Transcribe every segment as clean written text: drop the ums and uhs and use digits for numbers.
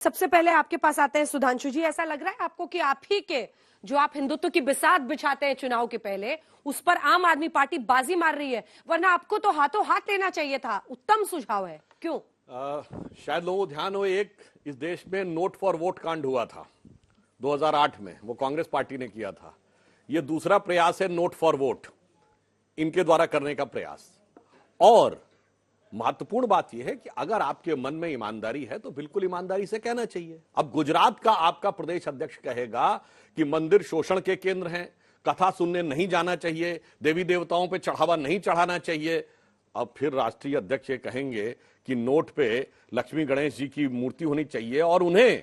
सबसे पहले आपके पास आते हैं सुधांशु जी। ऐसा लग रहा है आपको कि आप ही के जो आप हिंदुत्व की बिसात बिछाते हैं चुनाव के पहले, उस पर आम आदमी पार्टी बाजी मार रही है, वरना आपको तो हाथों हाथ लेना चाहिए था। उत्तम सुझाव है, क्यों? शायद लोगों को ध्यान हो, एक इस देश में नोट फॉर वोट कांड हुआ था 2008 में, वो कांग्रेस पार्टी ने किया था। ये दूसरा प्रयास है नोट फॉर वोट इनके द्वारा करने का प्रयास। और महत्वपूर्ण बात यह है कि अगर आपके मन में ईमानदारी है तो बिल्कुल ईमानदारी से कहना चाहिए। अब गुजरात का आपका प्रदेश अध्यक्ष कहेगा कि मंदिर शोषण के केंद्र हैं, कथा सुनने नहीं जाना चाहिए, देवी देवताओं पे चढ़ावा नहीं चढ़ाना चाहिए। अब फिर राष्ट्रीय अध्यक्ष ये कहेंगे कि नोट पे लक्ष्मी गणेश जी की मूर्ति होनी चाहिए। और उन्हें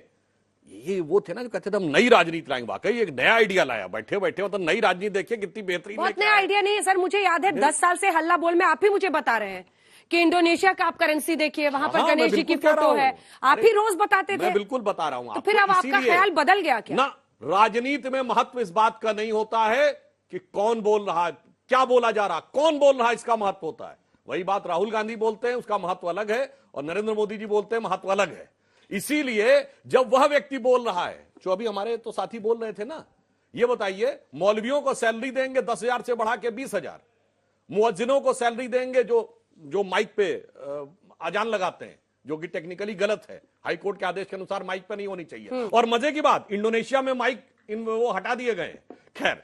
ये वो थे ना जो कहते थे हम नई राजनीति लाएंगे। वाकई एक नया आइडिया लाया, बैठे बैठे मतलब नई राजनीति देखिए कितनी बेहतरीन। बहुत नया आइडिया नहीं है सर, मुझे याद है 10 साल से हल्ला बोल में आप ही मुझे बता रहे हैं कि इंडोनेशिया का आप करेंसी देखिए, वहां पर गणेश जी की फोटो है, आप ही रोज बताते थे। मैं बिल्कुल बता रहा हूं। तो फिर अब आपका ख्याल बदल गया क्या? ना, राजनीति में महत्व इस बात का नहीं होता है कि कौन बोल रहा है, क्या बोला जा रहा, कौन बोल रहा है, इसका महत्व होता है। वही बात राहुल गांधी बोलते हैं, उसका महत्व अलग है, और नरेंद्र मोदी जी बोलते हैं, महत्व अलग है। इसीलिए जब वह व्यक्ति बोल रहा है, जो अभी हमारे तो साथी बोल रहे थे ना, ये बताइए मौलवियों को सैलरी देंगे 10,000 से बढ़ा के 20,000, मुअज्जिनों को सैलरी देंगे जो माइक पे अजान लगाते हैं, जो कि टेक्निकली गलत है, हाई कोर्ट के आदेश के अनुसार माइक पे नहीं होनी चाहिए। और मजे की बात, इंडोनेशिया में माइक वो हटा दिए गए, खैर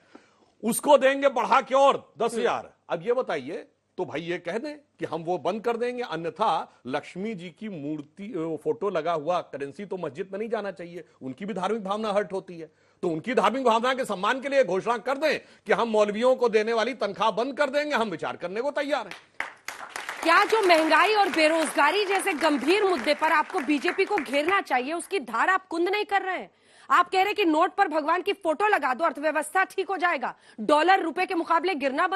उसको देंगे बढ़ा के और 10,000। अब ये बताइए, तो भाई ये कह दें कि हम वो बंद कर देंगे, अन्यथा लक्ष्मी जी की मूर्ति फोटो लगा हुआ करेंसी तो मस्जिद में नहीं जाना चाहिए। उनकी भी धार्मिक भावना हर्ट होती है, तो उनकी धार्मिक भावना के सम्मान के लिए घोषणा कर दें कि हम मौलवियों को देने वाली तनख्वाह बंद कर देंगे, हम विचार करने को तैयार हैं। क्या जो महंगाई और बेरोजगारी जैसे गंभीर मुद्दे पर आपको बीजेपी को घेरना चाहिए, उसकी धार आप कुंद नहीं कर रहे हैं? आप कह रहे हैं कि नोट पर भगवान की फोटो लगा दो, अर्थव्यवस्था ठीक हो जाएगा, डॉलर रुपए के मुकाबले बढ़ना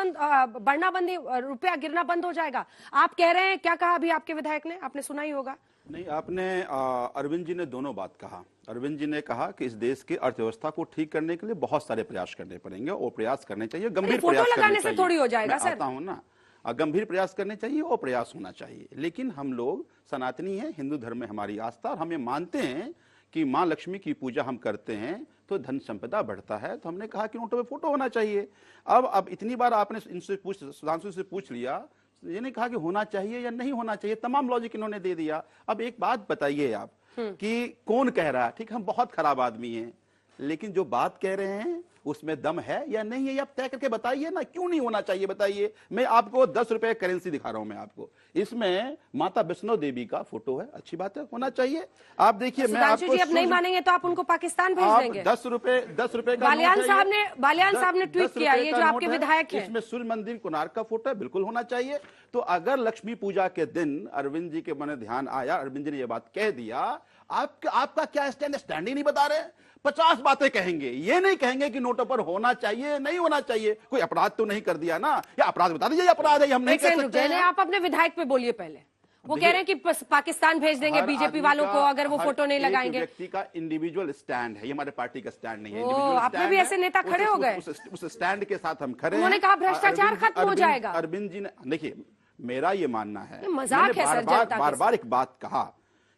बंद, रुपया गिरना बंद हो जाएगा। आप कह रहे हैं, क्या कहा अभी आपके विधायक ने, आपने सुना ही होगा। नहीं, आपने अरविंद जी ने दोनों बात कहा। अरविंद जी ने कहा कि इस देश की अर्थव्यवस्था को ठीक करने के लिए बहुत सारे प्रयास करने पड़ेंगे और प्रयास करने चाहिए, गंभीर प्रयास फोटो लगाने से थोड़ी हो जाएगा सर। आता हूं ना, गंभीर प्रयास करने चाहिए और प्रयास होना चाहिए। लेकिन हम लोग सनातनी हैं, हिंदू धर्म में हमारी आस्था, और हम ये मानते हैं कि माँ लक्ष्मी की पूजा हम करते हैं तो धन संपदा बढ़ता है। तो हमने कहा कि नोटों पे फोटो होना चाहिए। अब इतनी बार आपने इनसे सुधांशु से पूछ लिया, ये नहीं कहा कि होना चाहिए या नहीं होना चाहिए, तमाम लॉजिक इन्होंने दे दिया। अब एक बात बताइए आप कि कौन कह रहा है, ठीक, हम बहुत खराब आदमी हैं, लेकिन जो बात कह रहे हैं उसमें दम है या नहीं है, आप तय करके बताइए ना, क्यों नहीं होना चाहिए बताइए। मैं आपको 10 रुपए करेंसी दिखा रहा हूं, मैं आपको, इसमें माता वैष्णो देवी का फोटो है, अच्छी बात है, होना चाहिए। आप देखिए, मैं आपको जी अब नहीं मानेंगे तो आप उनको पाकिस्तान भेज देंगे। 10 रुपए का बालियान साहब ने ट्वीट किया, ये जो आपके विधायक हैं, इसमें सूर्य मंदिर कोणार्क का फोटो है, बिल्कुल होना चाहिए। तो अगर लक्ष्मी पूजा के दिन अरविंद जी के मन ध्यान आया, अरविंद जी ने यह बात कह दिया, आपका क्या स्टैंड ही नहीं बता रहे। 50 बातें कहेंगे, ये नहीं कहेंगे कि नोटों पर होना चाहिए नहीं होना चाहिए। कोई अपराध तो नहीं कर दिया ना, या अपराध बता दीजिए, अपराध है, हम नहीं कह सकते हैं। आप अपने विधायक पे बोलिए पहले। वो कह रहे हैं कि पाकिस्तान भेज देंगे बीजेपी वालों को अगर वो फोटो नहीं लगाएंगे। व्यक्ति का इंडिविजुअल स्टैंड है, ये हमारे पार्टी का स्टैंड नहीं है। आपने भी ऐसे नेता खड़े हो गए, उस स्टैंड के साथ हम खड़े हैं। उन्होंने कहा भ्रष्टाचार खत्म हो जाएगा। अरविंद जी ने, देखिए मेरा ये मानना है, मजाक है सर, बार बार एक बात कहा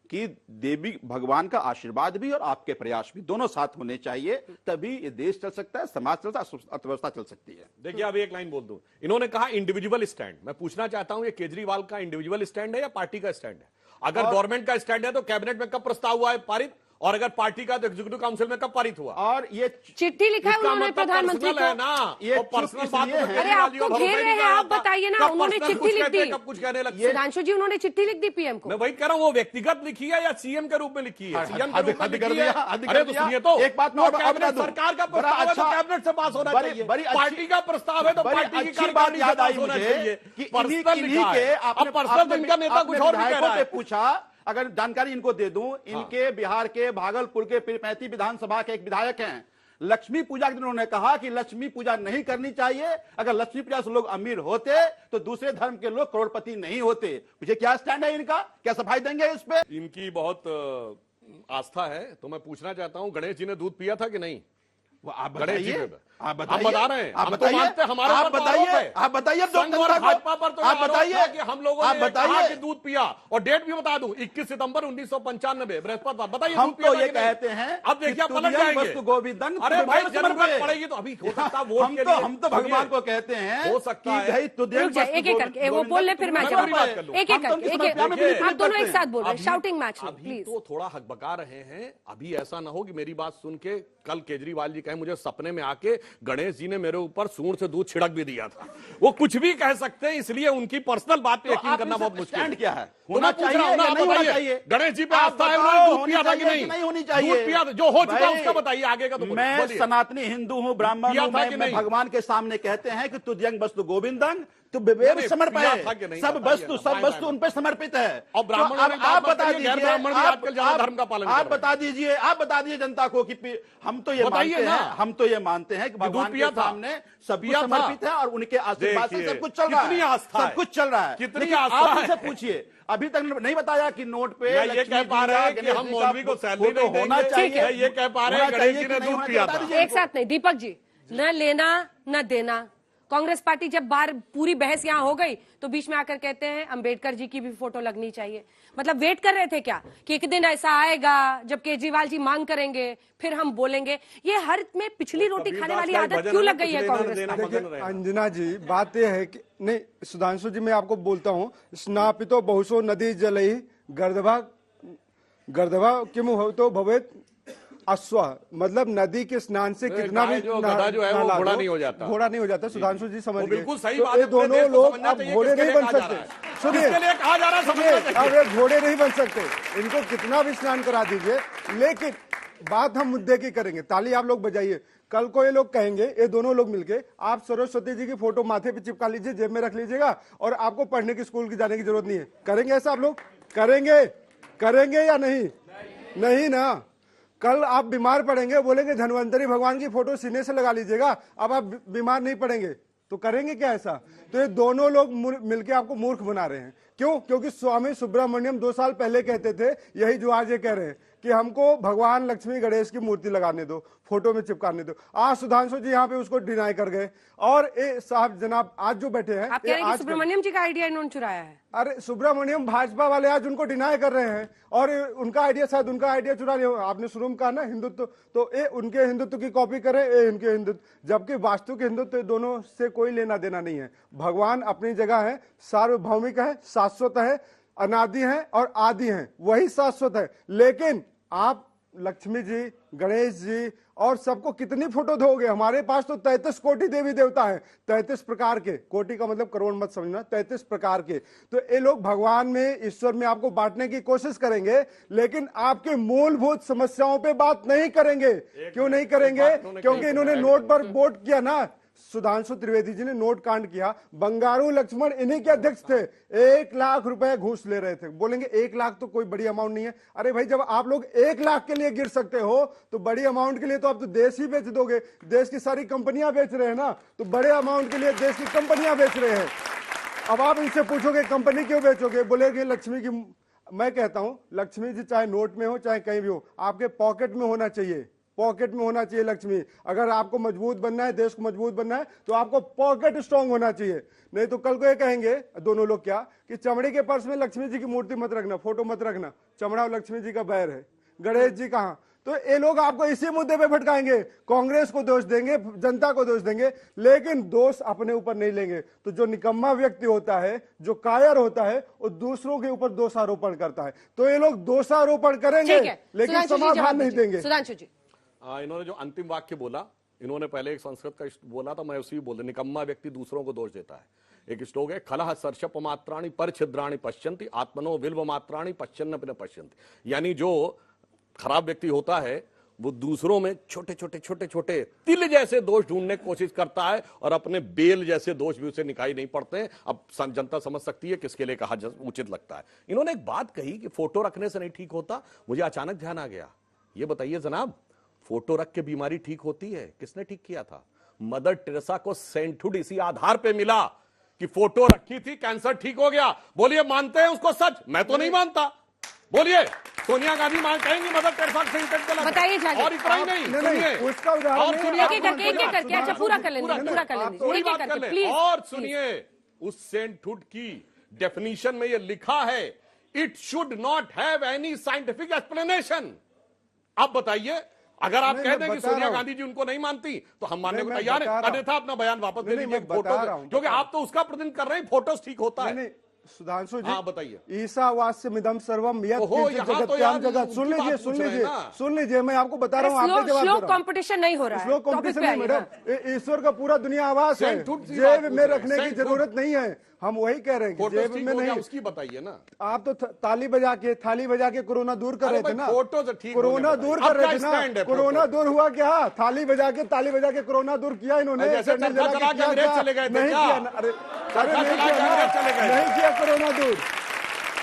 कि देवी भगवान का आशीर्वाद भी और आपके प्रयास भी दोनों साथ होने चाहिए, तभी ये देश चल सकता है, समाज चलता है, अर्थव्यवस्था चल सकती है। देखिए अब एक लाइन बोल दूं, इन्होंने कहा इंडिविजुअल स्टैंड। मैं पूछना चाहता हूं, ये केजरीवाल का इंडिविजुअल स्टैंड है या पार्टी का स्टैंड है? अगर गवर्नमेंट का स्टैंड है तो कैबिनेट में कब प्रस्ताव हुआ है पारित, और अगर पार्टी का तो एग्जीक्यूटिव काउंसिल में कब पारित हुआ? और ये चिट्ठी लिखा है उन्होंने प्रधानमंत्री को ना, ये पर्सनल बात है। अरे आपको घेर रहे हैं, आप बताइए ना, उन्होंने चिट्ठी लिख दी, कब कुछ कहने लगते। सुधांशु जी उन्होंने चिट्ठी लिख दी पीएम को। मैं वही कह रहा हूँ, वो व्यक्तिगत लिखी है या सीएम के रूप में लिखी है? सीएम के रूप में लिखी है। अरे तो सुनिए, तो एक बात मैं कैबिनेट सरकार का प्रस्ताव है तो कैबिनेट से पास होना चाहिए, पार्टी का प्रस्ताव है तो पार्टी की कार्यकारिणी से पास होना चाहिए। पर्सनल लिखा है, अब पर्सनल इनका नेता कुछ और भी कह रहा है। पूछा, अगर जानकारी इनको दे दूं, इनके बिहार के भागलपुर के पीरपैंती विधानसभा के एक विधायक हैं, लक्ष्मी पूजा के दिन उन्होंने कहा कि लक्ष्मी पूजा नहीं करनी चाहिए। अगर लक्ष्मी पूजा से लोग अमीर होते तो दूसरे धर्म के लोग करोड़पति नहीं होते। मुझे क्या स्टैंड है इनका, क्या सफाई देंगे इस पे? इनकी बहुत आस्था है, तो मैं पूछना चाहता हूं, गणेश जी ने दूध पिया था कि नहीं? वो आप गणेश जी बताइए, पे। आप हम बताइए, बता रहे हैं, आप हम तो बताइए, मानते हैं, हमारे आप ऊपर तो आरोप बताइए, है। आप बताइए संघ और भाजपा पर तो आप आरोप बताइए था कि हम लोगों आप ने कहा बताइए कि दूध पिया, और डेट भी बता दूं 21 सितंबर 1995 बृहस्पतिवार। बताइए हम दूध पिया तो था ये कि नहीं? कहते हैं अब देखिए कि पलट तुद्यं जाएंगे। वस्तु गोविंदं अरे भाई तुभ्यं जरूरत समर्पये। पड़ेगी तो अभी हो सकता है वोट के लिए। हम तो भगवान को कहते हैं हो सकता कि है। भाई तुद्यं रुक जाए, वस्तु एक एक करके वो बोल ले, फिर मैं मैं जवाब अपनी बात कर लूं। एक एक करके आप दोनों एक साथ बोल रहे हैं, शाउटिंग मैच में, अभी प्लीज। तो थोड़ा हक बका रहे हैं। अभी ऐसा ना हो कि मेरी बात सुन के कल केजरीवाल जी कहे मुझे सपने में आके गणेश जी ने मेरे ऊपर सूंड से दूध छिड़क भी दिया था। वो कुछ भी कह सकते हैं, इसलिए उनकी पर्सनल बात पे यकीन करना बहुत मुश्किल है। क्या है? तो होना मैं पूछ चाहिए रहा हूं ना, या आप नहीं होना बताइए। चाहिए? गणेश जी पे आप आस्था है, बताओ, उन्होंने दूध होनी पिया था कि चाहिए नहीं? होनी चाहिए? दूध पिया था, जो हो चुका भाई, उसका बताइए, आगे का तो मैं बोलिए। सनातनी हिंदू हूँ, ब्राह्मण पिया हूँ, था कि मैं नहीं? भगवान के सामने कहते हैं कि तुद्यं वस्तु गोविंदं नहीं, तुभ्यं पिया समर्पये। था कि नहीं? सब बताइए वस्तु ना, सब बाय वस्तु बाय। उन पे समर्पित है। और ब्राह्मणों तो ने अब बात आप मत बता करिए, गैर दीजिए, ब्राह्मण भी आजकल ज्यादा धर्म का पालन कर आप रहे हैं। बता दीजिए, आप बता दीजिए जनता को कि हम तो ये बताइए मानते ना। हैं, हम तो ये मानते हैं कि दूध भगवान पिया के था। सामने सब कुछ पिया था। समर्पित है और उनके आशीर्वाद से देखिए, सब कुछ चल रहा है। कितनी आस्था सब है। कुछ चल रहा है। कितनी लेकिन आस्था आप है। उनसे पूछिए, अभी तक नहीं बताया कि नोट पे या ये लक्ष्मी कह पा जी रहे का, हैं कि गणेश हम जी का मौलवी को सैलरी फोटो नहीं होना देंगे। चाहिए। या ये कह पा रहे हैं होना गणेश चाहिए जी ने कि नहीं दूध होना पिया चाहिए? था। बता दीजिए एक साथ नहीं, दीपक जी, न लेना न देना। कांग्रेस पार्टी जब बार पूरी बहस यहां हो गई तो बीच में आकर कहते हैं अंबेडकर जी की भी फोटो लगनी चाहिए। मतलब वेट कर रहे थे क्या कि एक दिन ऐसा आएगा जब केजरीवाल जी मांग करेंगे फिर हम बोलेंगे? ये हर में पिछली रोटी खाने वाली आदत क्यों लग गई है कांग्रेस पार्टी? देखिए अंजना जी, बात यह है कि नहीं, सुधांशु जी मैं आपको बोलता हूँ, स्नापितो बहुशो नदी जलई गर्दभा किमु भवतो भवेत अश्व। मतलब नदी के स्नान से कितना भी गधा जो है वो घोड़ा नहीं हो जाता। घोड़ा नहीं हो जाता। सुधांशु जी समझ वो गए। बिल्कुल सही तो बात ये है, पूरे दोनों देश को लोग समझना अब चाहिए घोड़े किसके नहीं लिए बन कहा जा रहा सकते। है। सुनिए, किसके लिए कहा जा रहा है समझना अब चाहिए। ये घोड़े नहीं बन सकते, इनको कितना भी स्नान करा दीजिए, लेकिन बात हम मुद्दे की करेंगे। ताली आप लोग बजाइए। कल को ये लोग कहेंगे, ये दोनों लोग मिलके, आप सरस्वती जी की फोटो माथे पे चिपका लीजिए, जेब में रख लीजिएगा और आपको पढ़ने की स्कूल की जाने की जरूरत नहीं है। करेंगे ऐसा आप लोग? करेंगे या नहीं? नहीं ना। कल आप बीमार पड़ेंगे, बोलेंगे धन्वंतरी भगवान की फोटो सीने से लगा लीजिएगा, अब आप बीमार नहीं पड़ेंगे। तो करेंगे क्या ऐसा? तो ये दोनों लोग मिलके आपको मूर्ख बना रहे हैं। क्यों? क्योंकि स्वामी सुब्रमण्यम 2 साल पहले कहते थे यही जो आज ये कह रहे हैं कि हमको भगवान लक्ष्मी गणेश की मूर्ति लगाने दो, फोटो में चिपकाने दो। आज सुधांशु जी यहाँ पे उसको डिनाई कर गए। और ए साहब जनाब आज जो बैठे हैं, आप कह रहे हैं कि सुब्रमण्यम जी का आइडिया इन्होंने चुराया है? अरे सुब्रमण्यम भाजपा वाले आज उनको डिनाई कर रहे हैं और उनका आइडिया, शायद उनका आइडिया चुरा लिया। आपने शुरू में कहा ना हिंदुत्व, तो ये उनके हिंदुत्व की कॉपी करे, ये इनके हिंदुत्व। जबकि वास्तु के हिंदुत्व दोनों से कोई लेना देना नहीं है। भगवान अपनी जगह है, सार्वभौमिक है, शाश्वत है, अनादि है और आदि है, वही शाश्वत है। लेकिन आप लक्ष्मी जी, गणेश जी और सबको कितनी फोटो दोगे? हमारे पास तो 33 कोटि देवी देवता है, 33 प्रकार के। कोटि का मतलब करोड़ मत समझना, 33 प्रकार के। तो ये लोग भगवान में, ईश्वर में आपको बांटने की कोशिश करेंगे, लेकिन आपके मूलभूत समस्याओं पे बात नहीं करेंगे। क्यों नहीं करेंगे? क्योंकि इन्होंने नोट पर वोट किया ना। सुधांशु त्रिवेदी जी ने नोट कांड किया, बंगारू लक्ष्मण इन्हीं के अध्यक्ष थे, 1 लाख रुपए घूस ले रहे थे। बोलेंगे 1 लाख तो कोई बड़ी अमाउंट नहीं है। अरे भाई, जब आप लोग 1 लाख के लिए गिर सकते हो तो बड़ी अमाउंट के लिए तो आप तो देश ही बेच दोगे। देश की सारी कंपनियां बेच रहे हैं ना, तो बड़े अमाउंट के लिए देश की कंपनियां बेच रहे हैं। अब आप इनसे पूछोगे कंपनी क्यों बेचोगे? बोलेगे लक्ष्मी की। मैं कहता हूं लक्ष्मी जी चाहे नोट में हो चाहे कहीं भी हो, आपके पॉकेट में होना चाहिए। पॉकेट में होना चाहिए लक्ष्मी। अगर आपको मजबूत बनना है, देश को मजबूत बनना है, तो आपको पॉकेट स्ट्रांग होना चाहिए। नहीं तो कल को ये कहेंगे दोनों लोग क्या कि चमड़े के पर्स में लक्ष्मी जी की मूर्ति मत रखना, फोटो मत रखना, चमड़ा और लक्ष्मी जी का बैर है, गणेश जी कहां? तो ये लोग आपको इसी मुद्दे पे भटकाएंगे। कांग्रेस को दोष देंगे, जनता को दोष देंगे, लेकिन दोष अपने ऊपर नहीं लेंगे। तो जो निकम्मा व्यक्ति होता है, जो कायर होता है, वो दूसरों के ऊपर दोषारोपण करता है। तो ये लोग दोषारोपण करेंगे लेकिन समाधान नहीं देंगे। सुधांशु जी, इन्होंने जो अंतिम वाक्य बोला, इन्होंने पहले एक संस्कृत का बोला था, मैं उसी बोल, निकम्मा व्यक्ति दूसरों को दोष देता है। एक श्लोक है, खलह सर्षप मात्राणी पर छिद्राणी पश्यन्ति आत्मनो विल्व मात्राणी पश्यन्न न पश्यन्ति। यानी जो खराब व्यक्ति होता है वो दूसरों में छोटे छोटे तिल जैसे दोष ढूंढने की कोशिश करता है और अपने बेल जैसे दोष भी उसे दिखाई नहीं पड़ते हैं। अब जनता समझ सकती है किसके लिए कहा उचित लगता है। इन्होंने एक बात कही कि फोटो रखने से नहीं ठीक होता। मुझे अचानक ध्यान आ गया, ये बताइए जनाब, फोटो रख के बीमारी ठीक होती है? किसने ठीक किया था? मदर टेरेसा को सेंटहुड इसी आधार पे मिला कि फोटो रखी थी, कैंसर ठीक हो गया। बोलिए मानते हैं उसको सच? मैं तो नहीं मानता। बोलिए सोनिया गांधी मां कहेंगी मदर टेरेसा से इंटरनेट गलत है। बताइए जाके। और इतना ही नहीं, सुनिए उसका उदाहरण और नहीं, सुनिए, एक एक करके अच्छा पूरा कर लेंगे, पूरा कर लेंगे, पूरी एक एक बात कर करके ले। प्लीज। और सुनिए, उस सेंटहुड की डेफिनेशन में ये लिखा है, it should not have any scientific explanation. आप बताइए, अगर आप नहीं, कह मैं दें कि बता सोनिया रहा हूं। गांधी जी उनको नहीं मानती तो हम मानने को मैं तैयार बता है, रहा हूं। अन्यथा अपना बयान वापस ले नहीं, लीजिए। मैं बता रहा हूं, क्योंकि आप तो उसका प्रतिनिधित्व कर रहे हैं, फोटोज ठीक होता है। नहीं सुधांशु जी, हाँ, बताइए। ईसावास्य मिदम सर्वम यत् ओहो, किंचित यहाँ तो जगत्याम यार जगत। उनकी सुन बात लीजिए, पूछ सुन रहे हैं लीजिए, ना। सुन लीजिए, मैं आपको बता रहा हूँ, आपके जवाब स्लो दे रहा हूं। कंपटीशन नहीं हो रहा स्लो है, टॉपिक कंपटीशन पे नहीं आइए। मैडम, ईश्वर का पूरा दुनिया आवास है, सेंटहुड की बात जेब पूछ में रहे हैं, रखने की सेंटहुड। जरूरत नहीं है। हम वही कह रहे हैं कि फोटोज जेब ठीक में हो गया, नहीं। उसकी बताइए ना। आप तो थाली बजा के कोरोना दूर कर अरे रहे थे भाई, ना। फोटो से ठीक कोरोना होने दूर बताइए। कर रहे आपका थे स्टैंड ना। है कोरोना फोटो। दूर हुआ क्या? ताली बजा के कोरोना दूर किया इन्होंने। जैसे कैंडल चरखा जला चला के किया अंग्रेज क्या? चले गए थे नहीं क्या? किया ना। अरे चरखा नहीं चला किया के ना। अंग्रेज चले गए। नहीं किया कोरोना दूर।